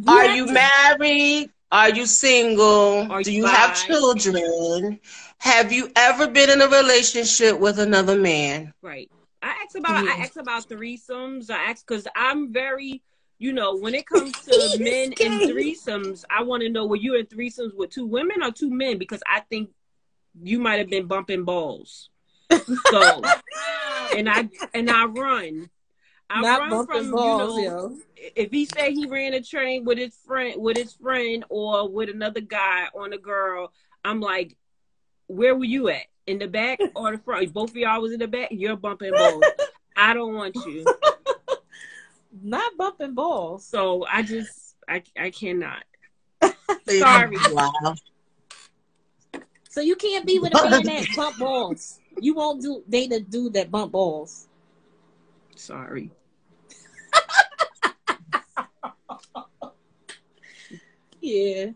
Are you married? Are you single? Are Do you you have bi? children? Have you ever been in a relationship with another man? Right. I ask about threesomes. I ask because I'm very, when it comes to men and threesomes, I want to know, were you in threesomes with two women or two men? Because I think you might have been bumping balls. So, and I run. I run from balls, if he said he ran a train with his friend or with another guy on a girl, I'm like, where were you at? In the back or the front? Both of y'all was in the back. You're bumping balls. I don't want you. Not bumping balls. So I cannot. Sorry. Wow. So you can't be with a man that bump balls. You won't date a dude that bump balls. Sorry. Yeah.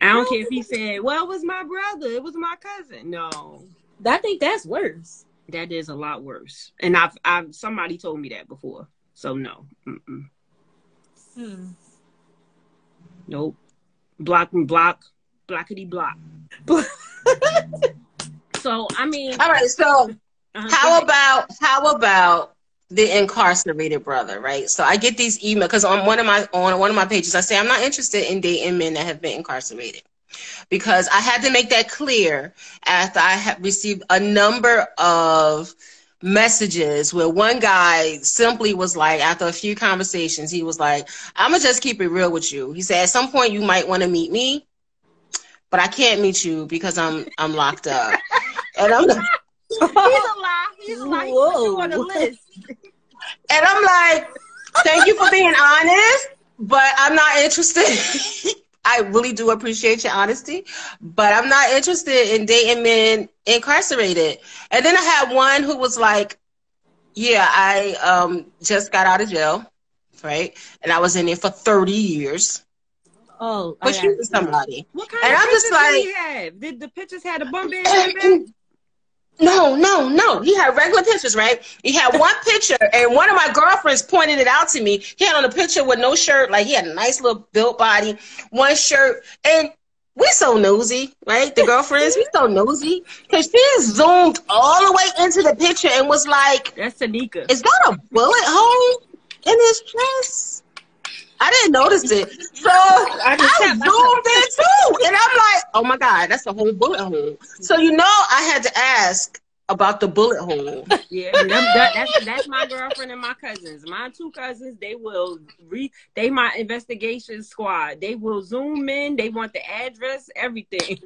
I don't care if he said, well, it was my brother. It was my cousin. No. I think that's worse. That is a lot worse. And I've somebody told me that before. So no. Nope. Blockity block. So I mean. All right. So how about the incarcerated brother, right? So I get these emails because on one of my pages I say I'm not interested in dating men that have been incarcerated, because I had to make that clear after I had received a number of messages where one guy simply was like, after a few conversations, he was like, I'm gonna just keep it real with you. He said, at some point you might want to meet me, but I can't meet you because I'm locked up. And I'm like, He's a lie. He's a lie. He put you on the list. And I'm like, thank you for being honest, but I'm not interested. I really do appreciate your honesty, but I'm not interested in dating men incarcerated. And then I had one who was like, yeah, I just got out of jail, right? And I was in there for 30 years. Oh, for shooting somebody. What kind of pictures did he have? Did the pictures have a bump in the back? No. He had regular pictures, right? He had one picture, and one of my girlfriends pointed it out to me. He had on a picture with no shirt, like he had a nice little built body, one shirt, and we so nosy, right? The girlfriends, we so nosy, because she zoomed all the way into the picture and was like, "That's Tanika. Is that a bullet hole in his chest?" I didn't notice it, so I zoomed in too, and I'm like, "Oh my God, that's a whole bullet hole." So I had to ask about the bullet hole. Yeah, that's my girlfriend and my cousins. My two cousins, they my investigation squad. They will zoom in. They want the address, everything.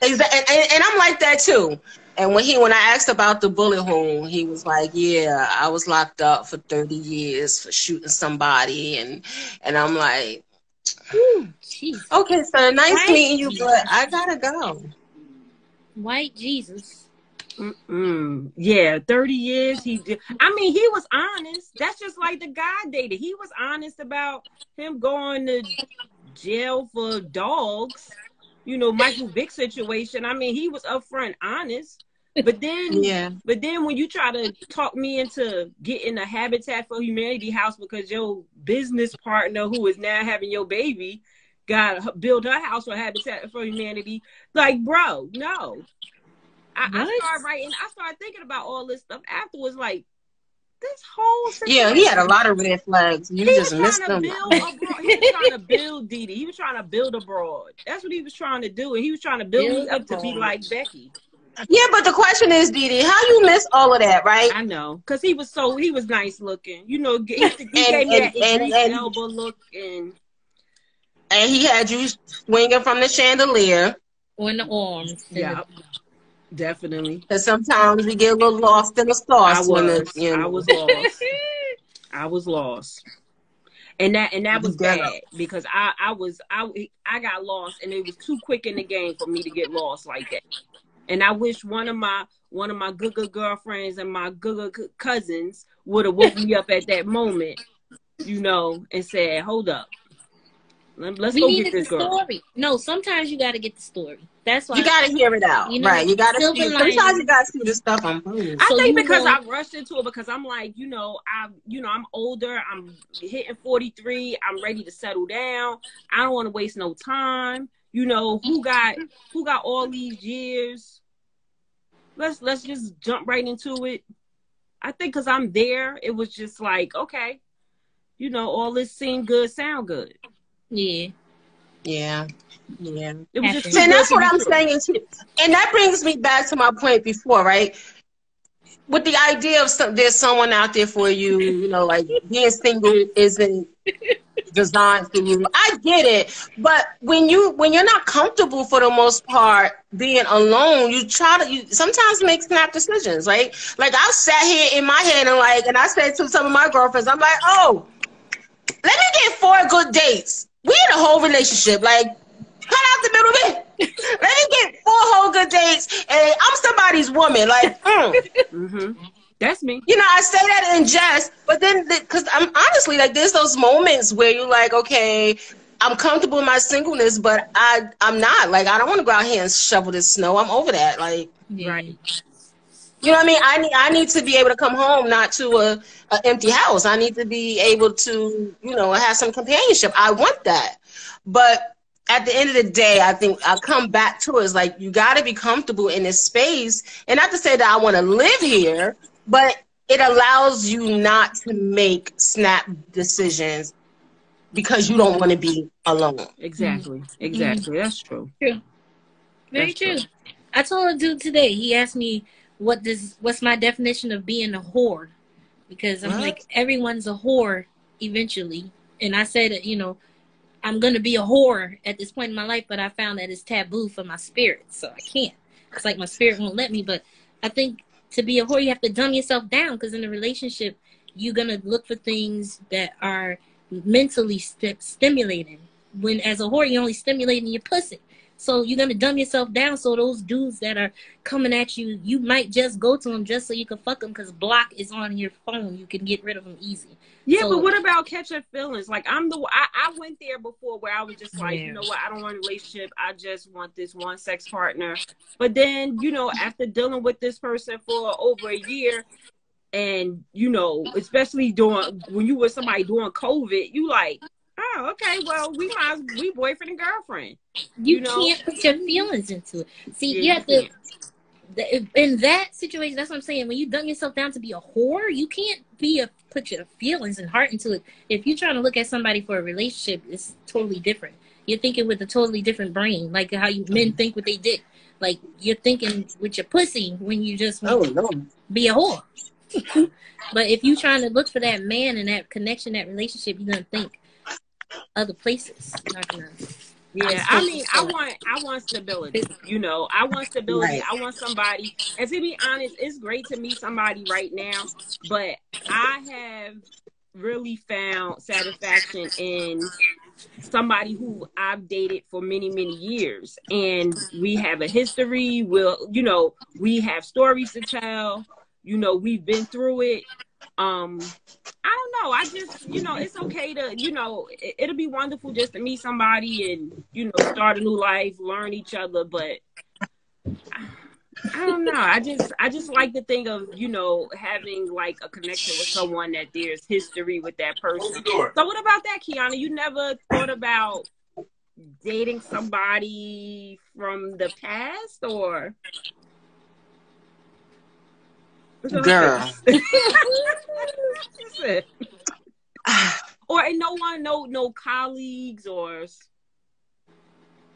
Exactly, and I'm like that too. And when I asked about the bullet hole, he was like, "Yeah, I was locked up for 30 years for shooting somebody," and I'm like, "Okay, sir, nice meeting you, but I gotta go." White Jesus. Yeah, 30 years. He was honest. That's just like the guy dated. He was honest about him going to jail for dogs. Michael Vick situation. He was upfront honest. But then, when you try to talk me into getting a Habitat for Humanity house because your business partner, who is now having your baby, got to build her house for Habitat for Humanity, like, bro, no. I started thinking about all this stuff afterwards, like, this whole situation. Yeah, he had a lot of red flags. You just missed them. He was trying to build Dee Dee. He was trying to build abroad. That's what he was trying to do. And he was trying to build me up to be like Becky. Yeah, but the question is, Didi, how you miss all of that, right? I know, cause he was nice looking. You know, he And gave me that Idris Elba look, and he had you swinging from the chandelier. On the arms. Yeah, definitely. Because sometimes we get a little lost in the sauce when I was lost. I was lost. And that was bad because I got lost, and it was too quick in the game for me to get lost like that. And I wish one of my good girlfriends and my good cousins would have woke me up at that moment, you know, and said, "Hold up, let's go get this girl." Story. No, sometimes you got to get the story. That's why you got to hear it out, you know, right? You got to. Sometimes you got to see the stuff on. I think because I rushed into it because I'm like, I'm older. I'm hitting 43. I'm ready to settle down. I don't want to waste no time. You know, who got all these years? Let's just jump right into it. I think because I'm there, it was just like, okay, you know, all this seemed good, sound good. Yeah. Yeah. Yeah. It was just and that's what I'm saying too. And that brings me back to my point before, right? With the idea of there's someone out there for you, you know, like being single isn't designed for you. I get it, but when you're not comfortable for the most part being alone, you sometimes make snap decisions, right? Like I sat here in my head and I said to some of my girlfriends, I'm like, oh, let me get 4 good dates. We in a whole relationship, like cut out the middle bit. Let me get 4 whole good dates, and I'm somebody's woman, like. Mm-hmm. That's me. You know, I say that in jest, but then, because I'm honestly, like, there's those moments where you're like, okay, I'm comfortable in my singleness, but I'm not. Like, I don't want to go out here and shovel this snow. I'm over that. Like, right. You know what I mean? I need to be able to come home, not to a empty house. I need to be able to, you know, have some companionship. I want that. But at the end of the day, I think I come back to it. It's like, you got to be comfortable in this space. And not to say that I want to live here, but it allows you not to make snap decisions because you don't want to be alone. Exactly. Exactly. That's true. True. Very true. I told a dude today, he asked me what's my definition of being a whore? Because I'm like, everyone's a whore eventually. And I said that, you know, I'm going to be a whore at this point in my life, but I found that it's taboo for my spirit. So I can't. It's like my spirit won't let me. But I think to be a whore, you have to dumb yourself down, because in a relationship, you're going to look for things that are mentally stimulating. When as a whore, you're only stimulating your pussy. So you're going to dumb yourself down, so those dudes that are coming at you, you might just go to them just so you can fuck them, because block is on your phone. You can get rid of them easy. Yeah, so, but what about catching feelings? Like, I went there before where I was just like, you know what, I don't want a relationship. I just want this one sex partner. But then, you know, after dealing with this person for over a year, and, you know, especially when you were somebody during COVID, you like, oh, okay, well, we boyfriend and girlfriend. You can't put your feelings into it. See, you have to. In that situation, that's what I'm saying. When you dumb yourself down to be a whore, you can't put your feelings and heart into it. If you're trying to look at somebody for a relationship, it's totally different. You're thinking with a totally different brain, like how men think with their dick. Like, you're thinking with your pussy when you just want to be a whore. But if you're trying to look for that man and that connection, that relationship, you're gonna think other places. Not gonna. Yeah, I mean, I want stability. You know, I want stability. Right. I want somebody. And to be honest, it's great to meet somebody right now, but I have really found satisfaction in somebody who I've dated for many, many years, and we have a history. We have stories to tell. You know, we've been through it. I don't know. I just, you know, it's okay to, you know, it'll be wonderful just to meet somebody and, you know, start a new life, learn each other. But I don't know. I just like the thing of, you know, having like a connection with someone that there's history with that person. So what about that, Kiana? You never thought about dating somebody from the past, or? Girl. Or no colleagues, or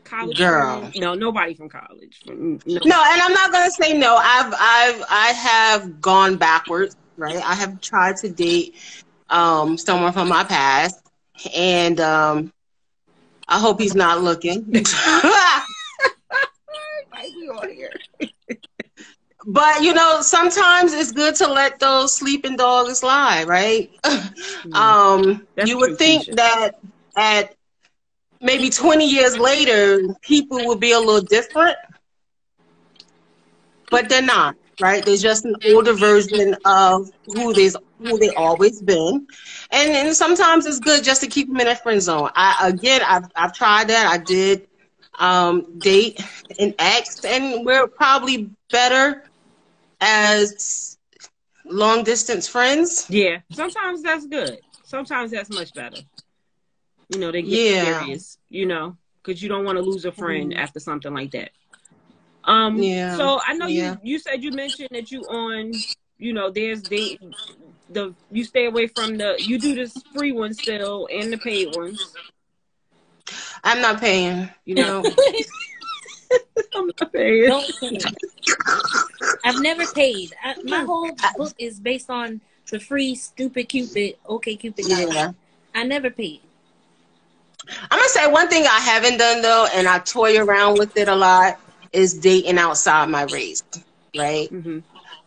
college Girl. friends? No, nobody from college. No, and I'm not gonna say no. I have gone backwards, right? I have tried to date someone from my past, and I hope he's not looking. But you know, sometimes it's good to let those sleeping dogs lie, right? You would think that at maybe 20 years later, people will be a little different, but they're not, right? They're just an older version of who they always been, and sometimes it's good just to keep them in a friend zone. I've tried that. I did date an ex, and we're probably better as long distance friends. Yeah, sometimes that's good. Sometimes that's much better. You know, they get serious, you know, because you don't want to lose a friend after something like that. So I know you said you mentioned that you on, you know, there's you stay away from you do this free one still and the paid ones. I'm not paying, you know. I'm not paying. Don't pay. I've never paid. My whole book is based on the free stupid Cupid, okay Cupid. Yeah. I never paid. I'm gonna say one thing I haven't done though, and I toy around with it a lot, is dating outside my race, right? Mm-hmm.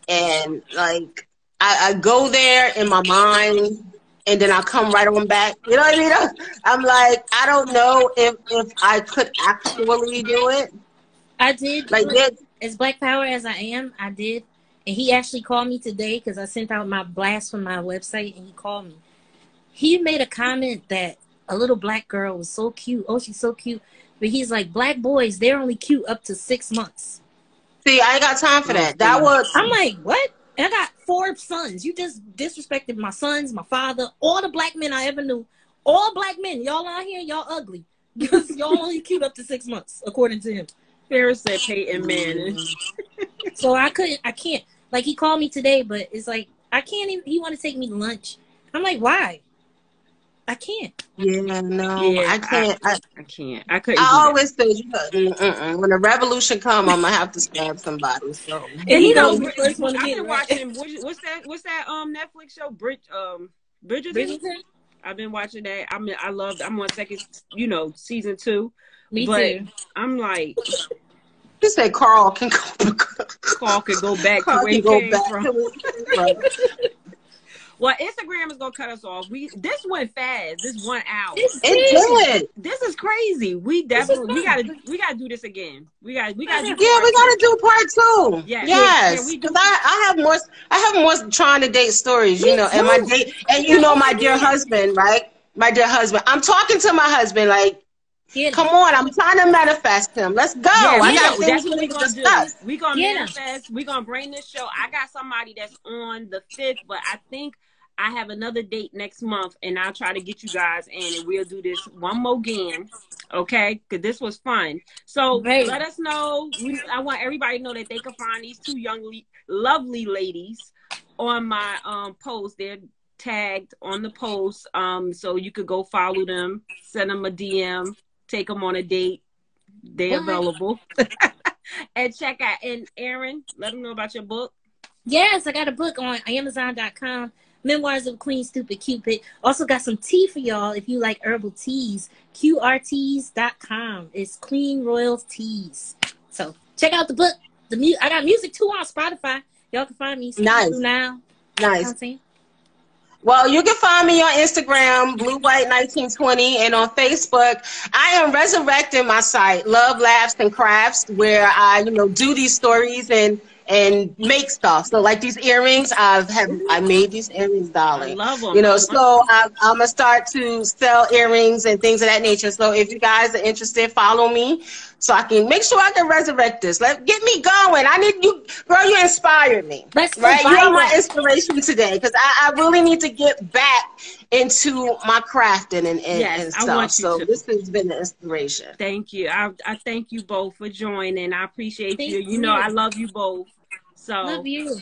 And like I go there in my mind, and then I come right on back. You know what I mean? I'm like, I don't know if I could actually do it. I did. Like as Black Power as I am, I did. And he actually called me today because I sent out my blast from my website, and he called me. He made a comment that a little black girl was so cute. Oh, she's so cute. But he's like, black boys, they're only cute up to 6 months. See, I ain't got time for that. I'm like, what? And I got 4 sons. You just disrespected my sons, my father, all the black men I ever knew. All black men. Y'all out here, y'all ugly. Because y'all only cute up to 6 months, according to him. Farrah said Peyton Manning. So I can't. Like, he called me today, but it's like, I can't even, he want to take me to lunch. I'm like, why? I can't. Yeah, no, yeah, I can't. I can't. I couldn't. I always say, when the revolution come, I'm gonna have to stab somebody. So, and you know, I've been watching. What's that? Netflix show, Bridgerton. I've been watching that. I'm on second, season 2. Me too. I'm like, you say Carl can go back to where he came from. Well, Instagram is gonna cut us off. This went fast. This 1 hour. It did. This is crazy. We definitely we gotta do this again. We gotta do part 2. Yes. Yes. Because I have more trying to date stories, you know, and my dear husband, right? My dear husband. I'm talking to my husband like, come on, I'm trying to manifest him. Let's go. Yeah, that's what we're going to do. We're going to manifest. We're going to bring this show. I got somebody that's on the 5th, but I think I have another date next month, and I'll try to get you guys in, and we'll do this one more again, okay? Because this was fun. So let us know. I want everybody to know that they can find these 2 young, lovely ladies on my post. They're tagged on the post, so you could go follow them, send them a DM. Take them on a date. They're available. And check out. And Aaron, let them know about your book. Yes, I got a book on Amazon.com. Memoirs of Queen Stupid Cupid. Also got some tea for y'all if you like herbal teas. QRTeas.com. It's Queen Royal Teas. So check out the book. I got music too on Spotify. Y'all can find me. Nice. Now. Nice. Well, you can find me on Instagram, BlueWhite1920, and on Facebook. I am resurrecting my site, Love, Laughs, and Crafts, where I, do these stories and make stuff. So like these earrings, I made these earrings, darling. I love them. So I'm gonna start to sell earrings and things of that nature. So if you guys are interested, follow me so I can make sure I can resurrect this. Get me going. I need you, girl. You inspired me. You're my inspiration today because I really need to get back into my crafting and stuff. So this has been an inspiration. Thank you. I thank you both for joining. I appreciate you. I love you both. So love you.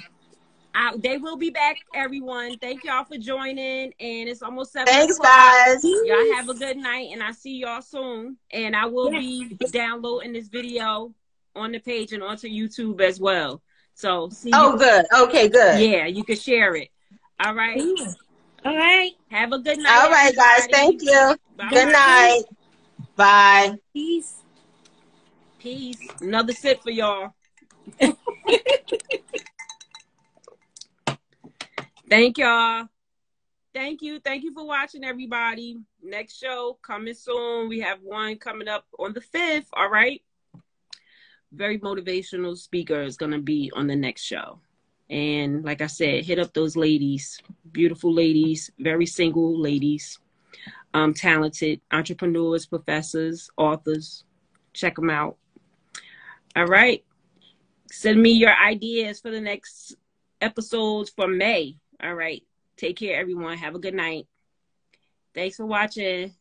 They will be back, everyone. Thank y'all for joining. And it's almost 7 Thanks, o'clock. guys. Y'all have a good night, and I see y'all soon. And I will be downloading this video on the page and onto YouTube as well. So see you. Good. Okay, good. Yeah, you can share it. All right. All right. Have a good night. All right, guys. Thank you. Bye. Good night. Bye. Peace. Peace. Another sip for y'all. Thank y'all. Thank you. Thank you for watching, everybody. Next show coming soon. We have one coming up on the 5th. All right. Very motivational speaker is going to be on the next show. And like I said, hit up those ladies, beautiful ladies, very single ladies, talented entrepreneurs, professors, authors. Check them out. All right. Send me your ideas for the next episodes for May. All right. Take care, everyone. Have a good night. Thanks for watching.